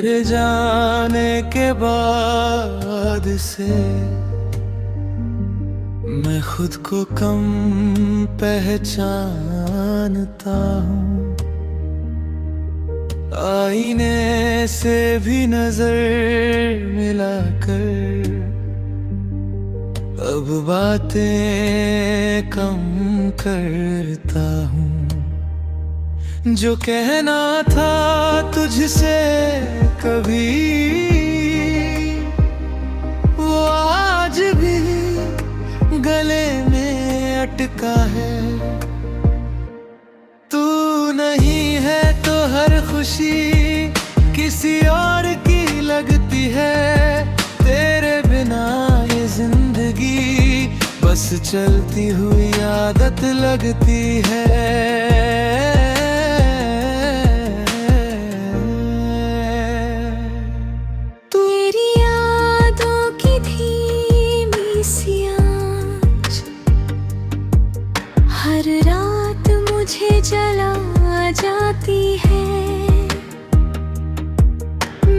तेरे जाने के बाद से मैं खुद को कम पहचानता हूँ। आईने से भी नजर मिलाकर अब बातें कम करता हूँ। जो कहना था तुझसे कभी वो आज भी गले में अटका है। तू नहीं है तो हर खुशी किसी और की लगती है। तेरे बिना ये जिंदगी बस चलती हुई आदत लगती है। हर रात मुझे जला जाती है।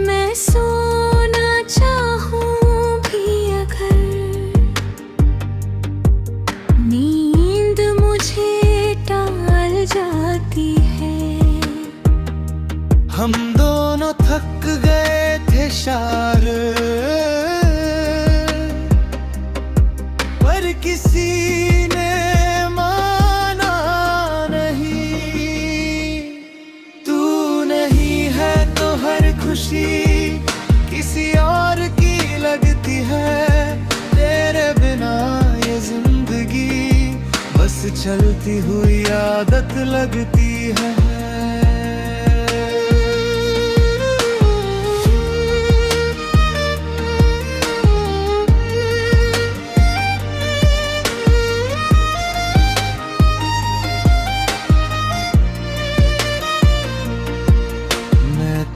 मैं सोना चाहूं भी अगर नींद मुझे टाल जाती है। हम दोनों थक गए थे शार, पर किसी खुशी किसी और की लगती है। तेरे बिना ये जिंदगी बस चलती हुई आदत लगती है।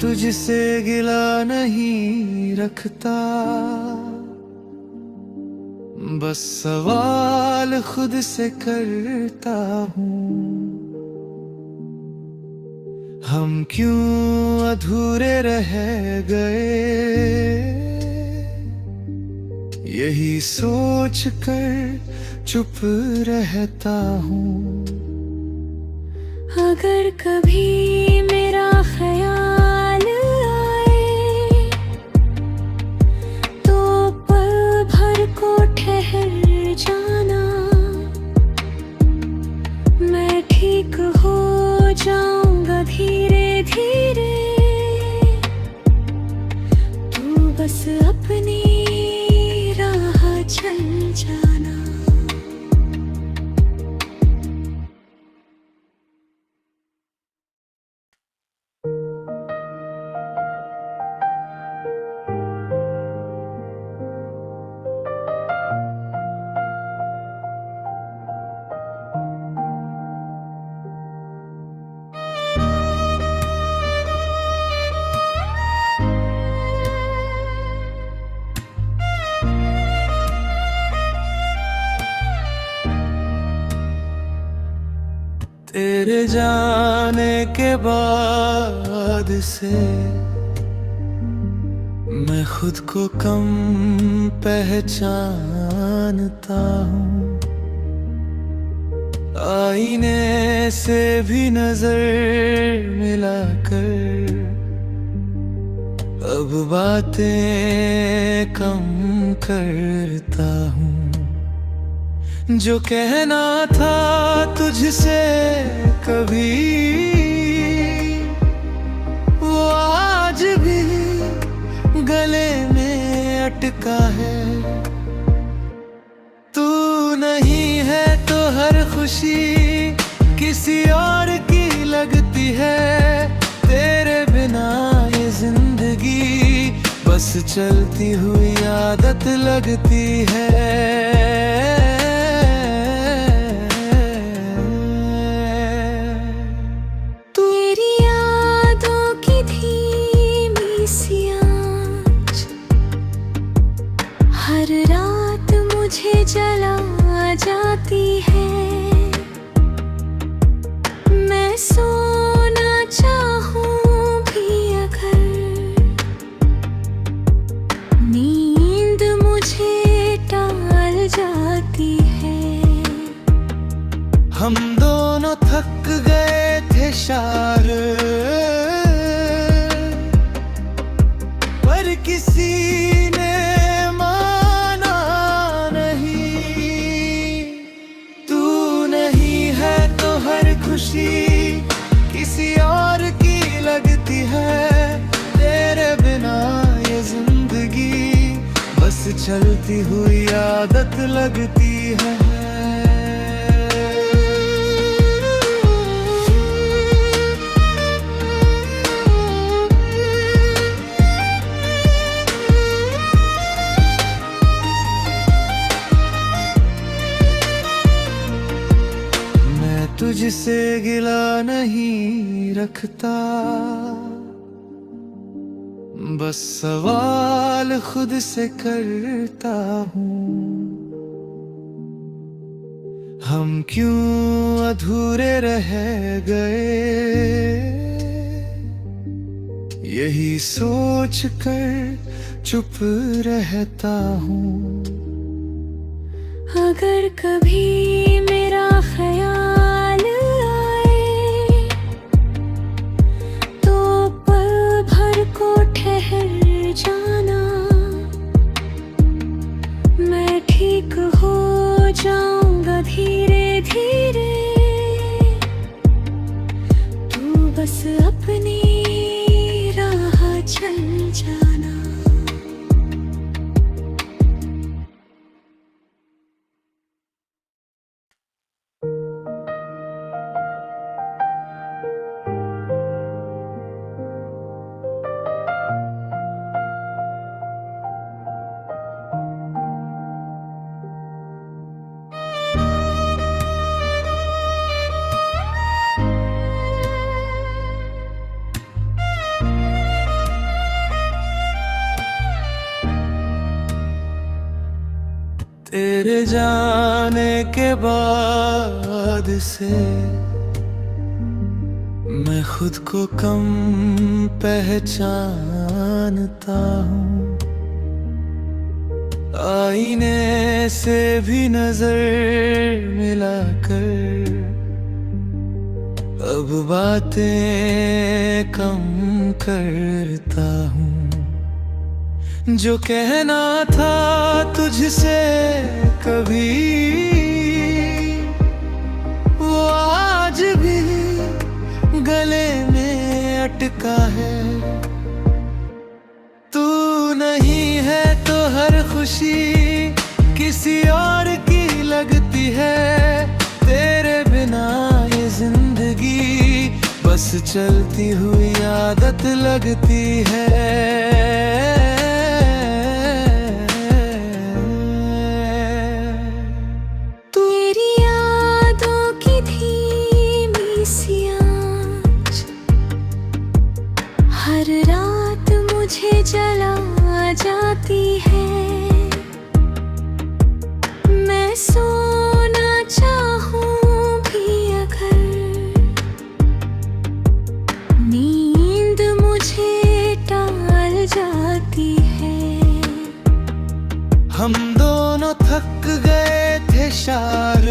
तुझसे गिला नहीं रखता, बस सवाल खुद से करता हूँ। हम क्यों अधूरे रह गए यही सोच कर चुप रहता हूँ। अगर कभी मेरा ख्याल ठहर जाना, मैं ठीक हो जाऊंगा धीरे धीरे। तू बस अपनी राह चल जाना। तेरे जाने के बाद से मैं खुद को कम पहचानता हूँ। आईने से भी नजर मिलाकर अब बातें कम करता हूँ। जो कहना था तुझसे कभी वो आज भी गले में अटका है। तू नहीं है तो हर खुशी किसी और की लगती है। तेरे बिना ये जिंदगी बस चलती हुई आदत लगती है। हर रात मुझे जला जाती है। मैं सोना चाहूं भी अगर जाती है। हम दोनों थक गए थे शार, पर किसी ने माना नहीं। तू नहीं है तो हर खुशी किसी और की लगती है। तेरे बिना ये जिंदगी बस चलती हुई आदत लगती है। तुझसे गिला नहीं रखता, बस सवाल खुद से करता हूँ। हम क्यों अधूरे रह गए, यही सोच कर चुप रहता हूँ। अगर कभी मेरा ख्याल जाना, मैं ठीक हो जाऊंगा धीरे धीरे। तू बस अपनी राह चल जाना। तेरे जाने के बाद से मैं खुद को कम पहचानता हूँ। आईने से भी नजर मिलाकर अब बातें कम करता हूँ। जो कहना था तुझसे कभी, वो आज भी गले में अटका है। तू नहीं है तो हर खुशी किसी और की लगती है। तेरे बिना ये जिंदगी बस चलती हुई आदत लगती है। हर रात मुझे जला जाती है। मैं सोना चाहूं भी अगर, नींद मुझे टाल जाती है। हम दोनों थक गए थे शार,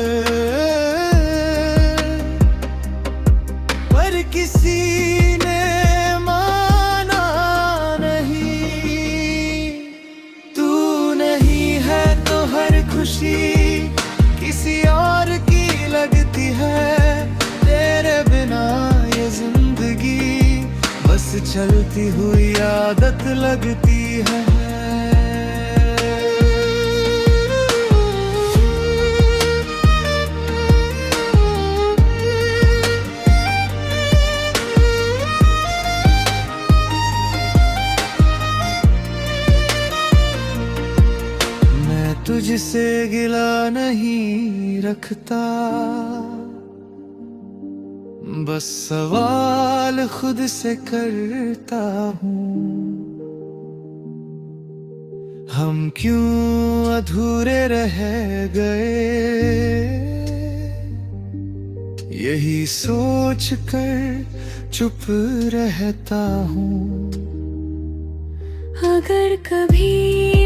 पर किसी खुशी किसी और की लगती है। तेरे बिना ये जिंदगी बस चलती हुई आदत लगती है। तुझसे गिला नहीं रखता, बस सवाल खुद से करता हूँ। हम क्यों अधूरे रह गए, यही सोच कर चुप रहता हूँ। अगर कभी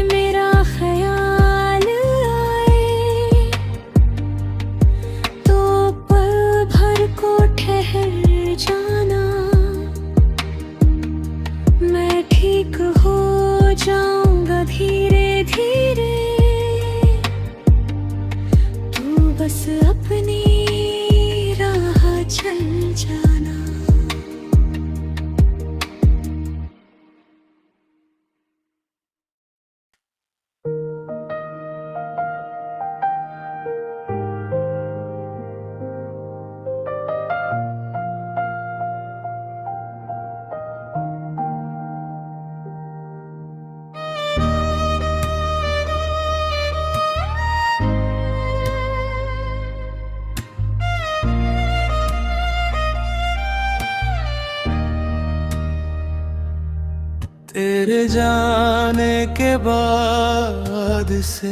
मेरा ख्याल आए तेरे जाने के बाद से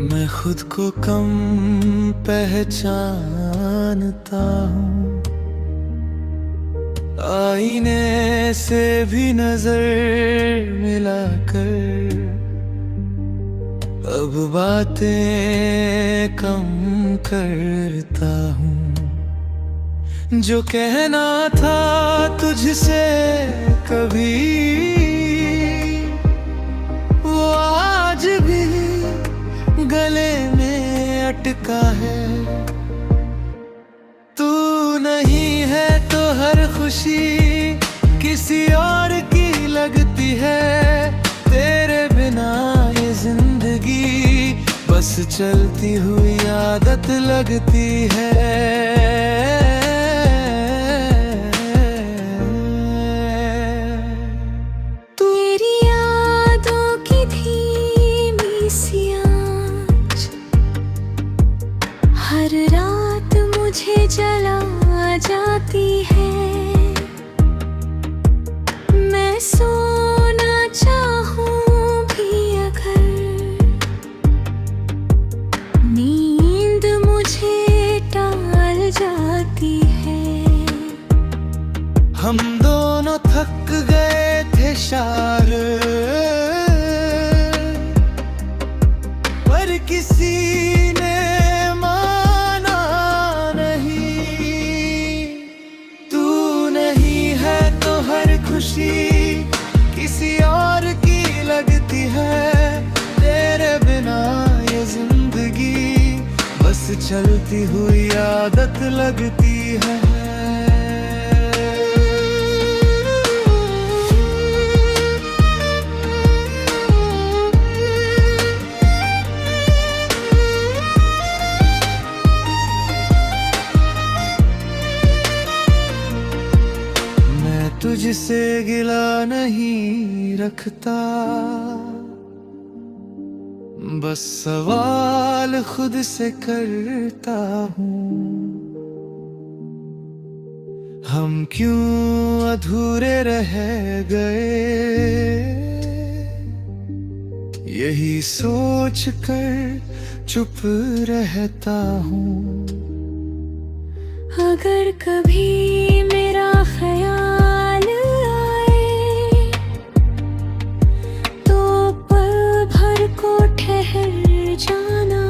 मैं खुद को कम पहचानता हूँ। आईने से भी नजर मिलाकर अब बातें कम करता हूँ। जो कहना था तुझसे कभी वो आज भी गले में अटका है। तू नहीं है तो हर खुशी किसी और की लगती है। तेरे बिना ये जिंदगी बस चलती हुई आदत लगती है। तेरी यादों की धीमी सी आँच हर रात मुझे जला जाती है। मैं सोना चाहूं भी अगर नींद मुझे टाल जाती है। हम दोनों थक गए थे शायर, पर किसी ने माना नहीं। तू नहीं है तो हर खुशी किसी और की लगती है। तेरे बिना ये जिंदगी बस चलती हुई आदत लगती है। तुझसे गिला नहीं रखता, बस सवाल खुद से करता हूँ। हम क्यों अधूरे रह गए यही सोच कर चुप रहता हूँ। अगर कभी मेरा ख्याल आए तो पल भर को ठहर जाना।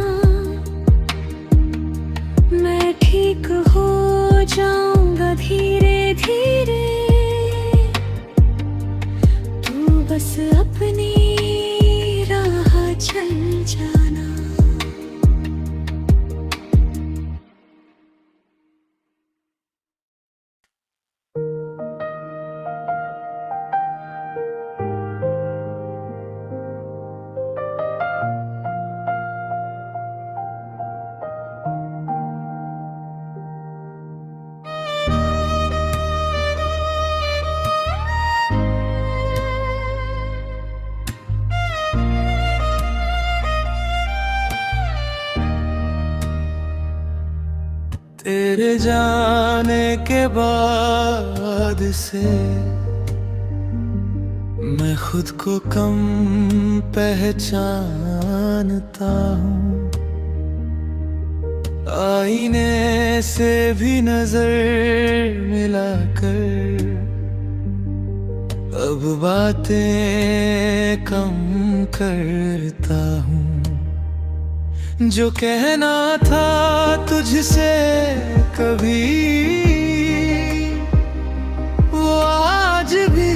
मैं ठीक हो जाऊंगा धीरे धीरे। तू बस अपनी राह चल जाना। तेरे जाने के बाद से मैं खुद को कम पहचानता हूँ। आईने से भी नजर मिलाकर अब बातें कम करता हूँ। जो कहना था तुझसे कभी वो आज भी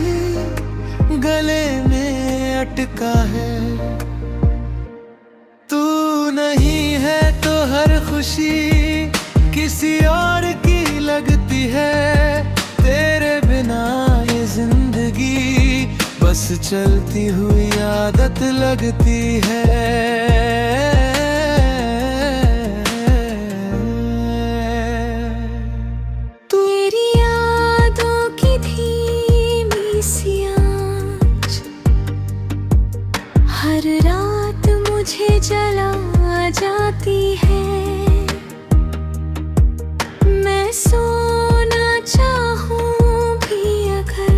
गले में अटका है। तू नहीं है तो हर खुशी किसी और की लगती है। तेरे बिना ये जिंदगी बस चलती हुई आदत लगती है। हर रात मुझे जला जाती है। मैं सोना चाहूं भी अगर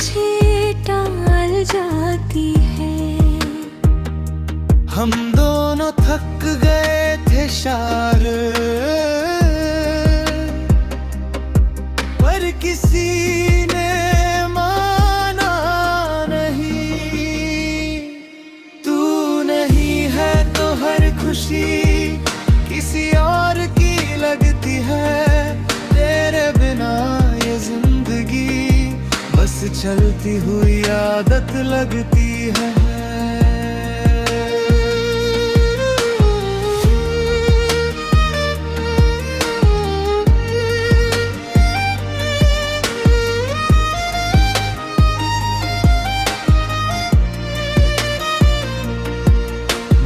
मुझे टाल जाती है। हम दोनों थक गए थे शार, पर किसी ने माना नहीं। तू नहीं है तो हर खुशी किसी और की लगती है। तेरे बिना ये जिंदगी बस चलती हुई आदत लगती है।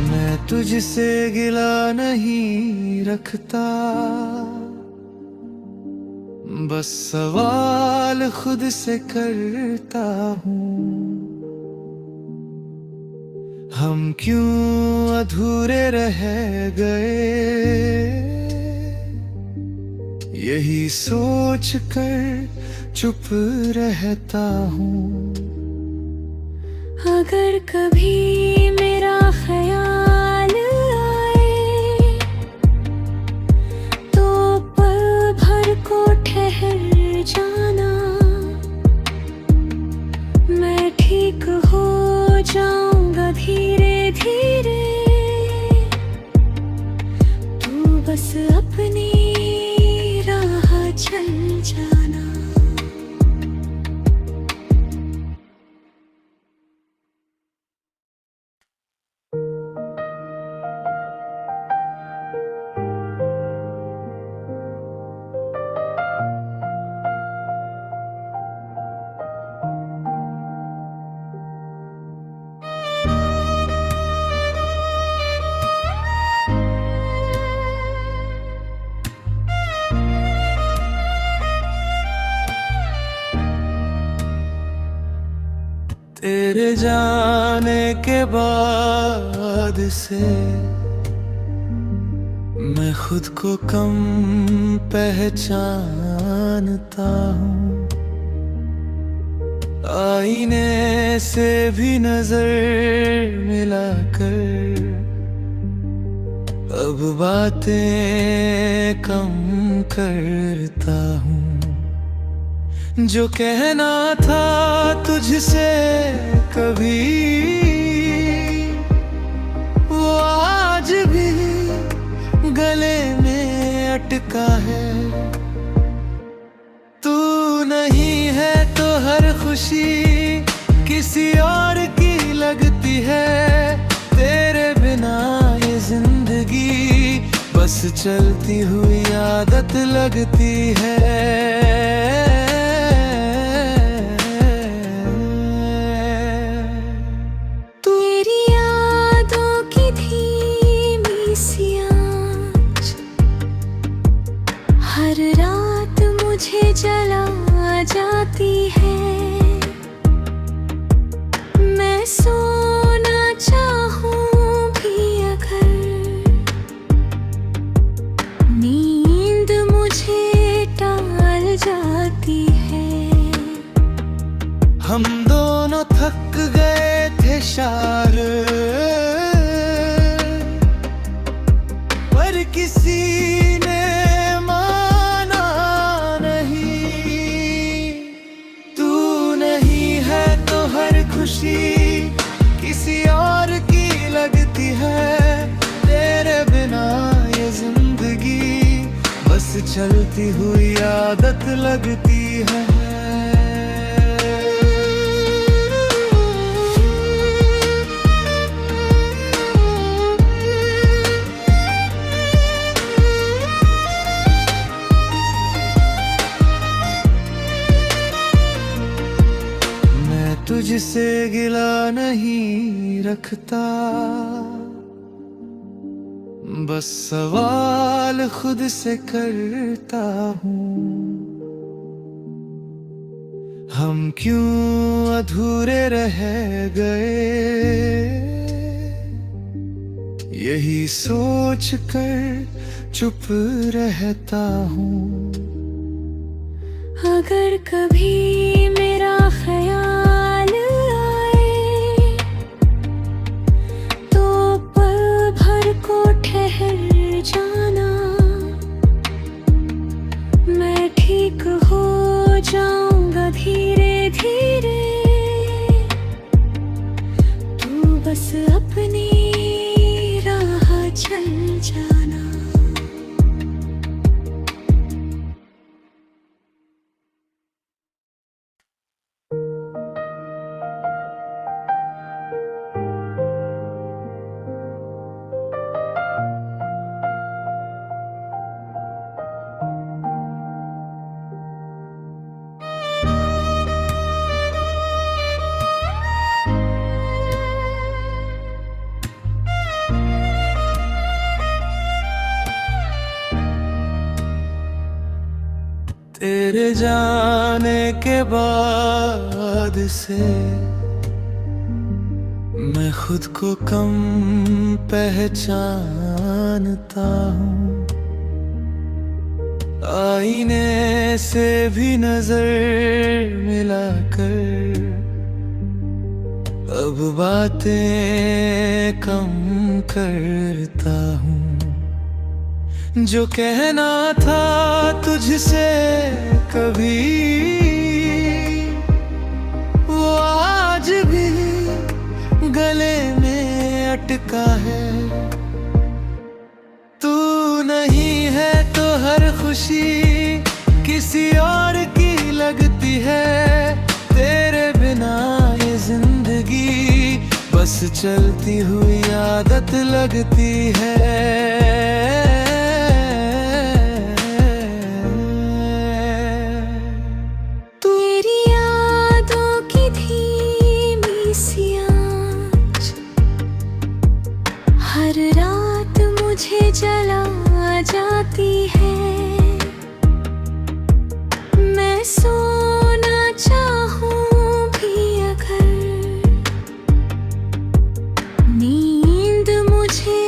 मैं तुझसे गिला नहीं रखता, बस सवाल खुद से करता हूँ। हम क्यों अधूरे रह गए, यही सोच कर चुप रहता हूँ। अगर कभी मेरा ख्याल आए तो पल भर को ठहर जाना। मैं ठीक हो जाऊंगा धीरे धीरे, तू बस अपनी राह चल जाना। तेरे जाने के बाद से मैं खुद को कम पहचानता हूँ। आईने से भी नजर मिलाकर अब बातें कम करता हूँ। जो कहना था तुझसे कभी, वो आज भी गले में अटका है। तू नहीं है तो हर खुशी किसी और की लगती है। तेरे बिना ये जिंदगी बस चलती हुई आदत लगती है। हर रात मुझे जला जाती है। मैं सोना चाहूं भी अगर, नींद मुझे टाल जाती है। हम दोनों थक गए थे शार, पर किसी ने माना नहीं। तू नहीं है तो हर खुशी किसी और की लगती है। तेरे बिना ये जिंदगी बस चलती हुई आदत लगती है। तुझसे गिला नहीं रखता, बस सवाल खुद से करता हूँ। हम क्यों अधूरे रह गए, यही सोच कर चुप रहता हूँ। अगर कभी मेरा ख्याल बस अपनी राह चल जाना। तेरे जाने के बाद से मैं खुद को कम पहचानता हूँ। आईने से भी नजर मिलाकर अब बातें कम करता हूँ। जो कहना था तुझसे कभी वो आज भी गले में अटका है। तू नहीं है तो हर खुशी किसी और की लगती है। तेरे बिना ये जिंदगी बस चलती हुई आदत लगती है। हर रात मुझे जला जाती है। मैं सोना चाहूं भी अगर नींद मुझे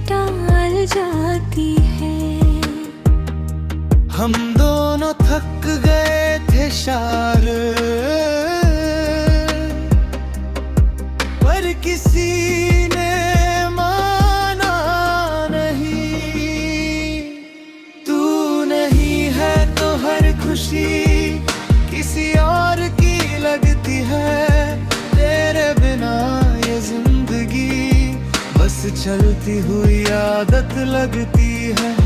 टाल जाती है। हम दोनों थक गए थे शार, पर किसी खुशी किसी और की लगती है। तेरे बिना ये जिंदगी बस चलती हुई आदत लगती है।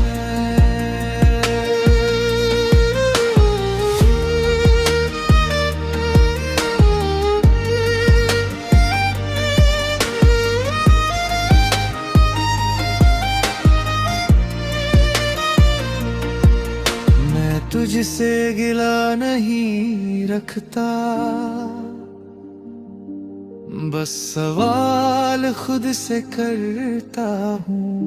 तुझसे गिला नहीं रखता, बस सवाल खुद से करता हूँ।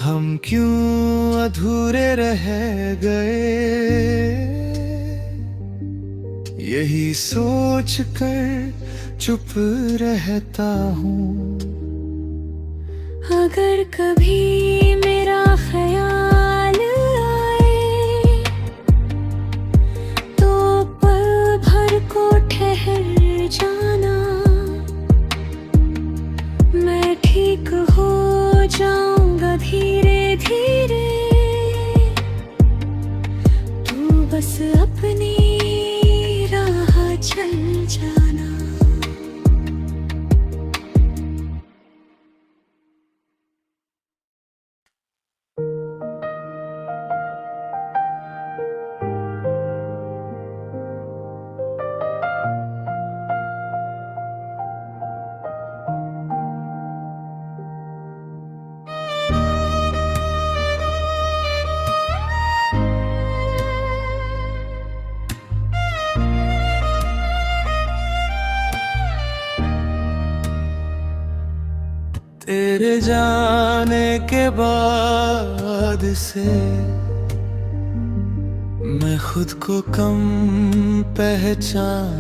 हम क्यों अधूरे रह गए यही सोच कर चुप रहता हूँ। अगर कभी मेरा ख्याल ठहर जाना, मैं ठीक हो जाऊंगा धीरे धीरे। तू बस अपनी राह चल जाना। तेरे जाने के बाद से मैं खुद को कम पहचानता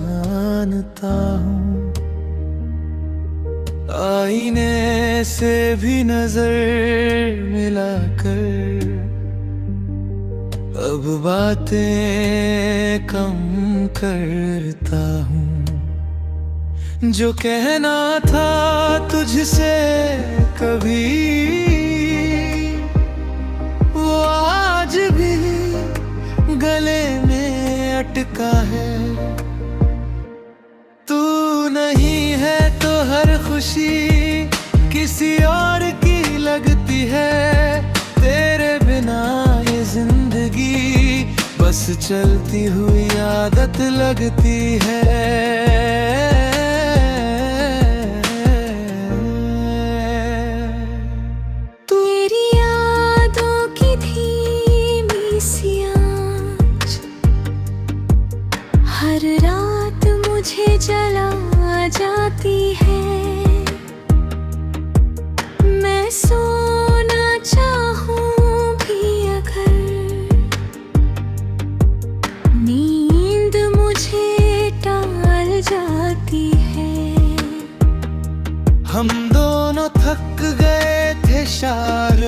हूँ। आईने से भी नजर मिलाकर अब बातें कम करता हूँ। जो कहना था तुझसे कभी वो आज भी गले में अटका है। तू नहीं खुशी किसी और की लगती है, तेरे बिना ये जिंदगी बस चलती हुई आदत लगती है। तेरी यादों की धीमी सी आँच हर रात मुझे जला जाती है। मैं सोना चाहूं भी अगर नींद मुझे टाल जाती है। हम दोनों थक गए थे शार,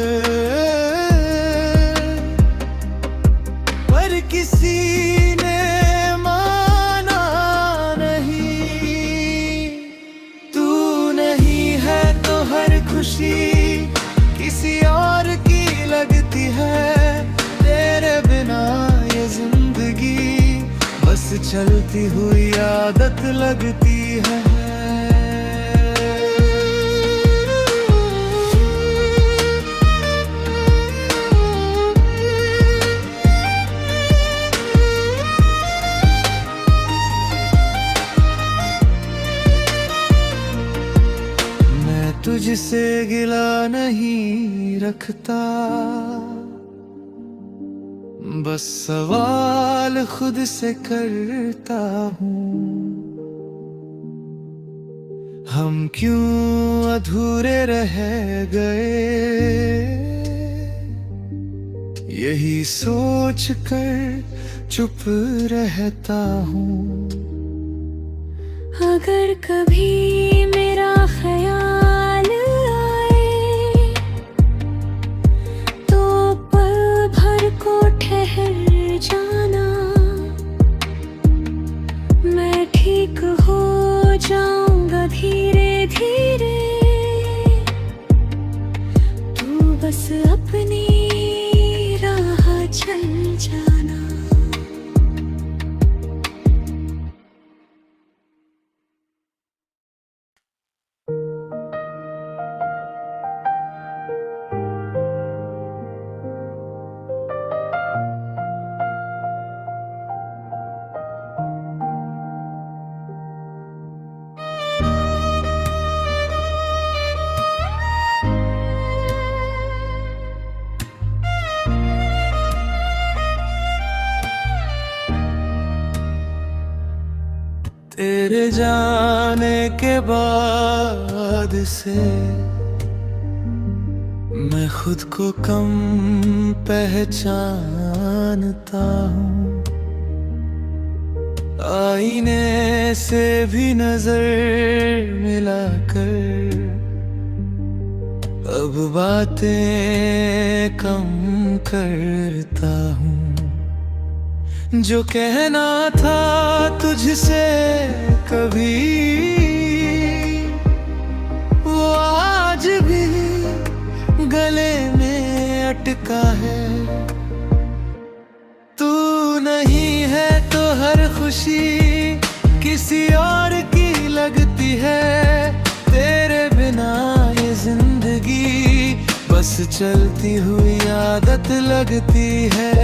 पर किसी ने माना नहीं। तू नहीं है तो हर खुशी किसी और की लगती है, तेरे बिना ये जिंदगी बस चलती हुई आदत लगती है। तुझसे गिला नहीं रखता, बस सवाल खुद से करता हूँ। हम क्यों अधूरे रह गए, यही सोच कर चुप रहता हूँ। अगर कभी मेरा ख्याल ठहर जाना, मैं ठीक हो जाऊंगा धीरे धीरे। तू बस अपनी राह चल जाना। तेरे जाने के बाद से मैं खुद को कम पहचानता हूँ। आईने से भी नजर मिलाकर अब बातें कम करता हूँ। जो कहना था तुझसे कभी, वो आज भी गले में अटका है। तू नहीं है तो हर खुशी किसी और की लगती है, तेरे बिना ये जिंदगी बस चलती हुई आदत लगती है।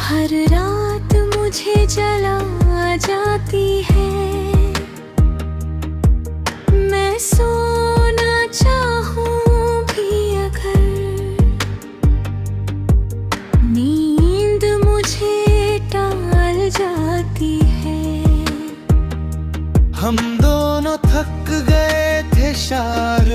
हर रात मुझे जला जाती है। मैं सोना चाहूं भी अगर नींद मुझे टाल जाती है। हम दोनों थक गए थे शार,